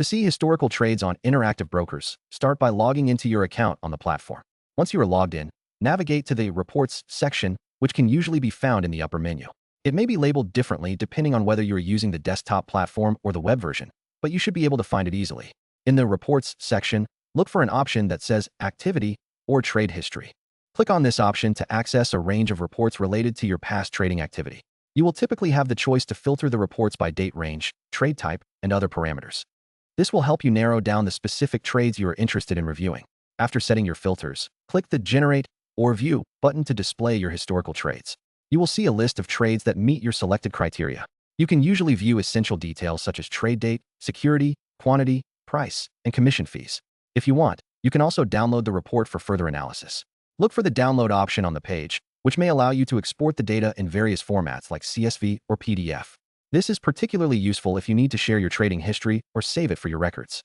To see historical trades on Interactive Brokers, start by logging into your account on the platform. Once you are logged in, navigate to the Reports section, which can usually be found in the upper menu. It may be labeled differently depending on whether you are using the desktop platform or the web version, but you should be able to find it easily. In the Reports section, look for an option that says Activity or Trade History. Click on this option to access a range of reports related to your past trading activity. You will typically have the choice to filter the reports by date range, trade type, and other parameters. This will help you narrow down the specific trades you are interested in reviewing. After setting your filters, click the Generate or View button to display your historical trades. You will see a list of trades that meet your selected criteria. You can usually view essential details such as trade date, security, quantity, price, and commission fees. If you want, you can also download the report for further analysis. Look for the download option on the page, which may allow you to export the data in various formats like CSV or PDF. This is particularly useful if you need to share your trading history or save it for your records.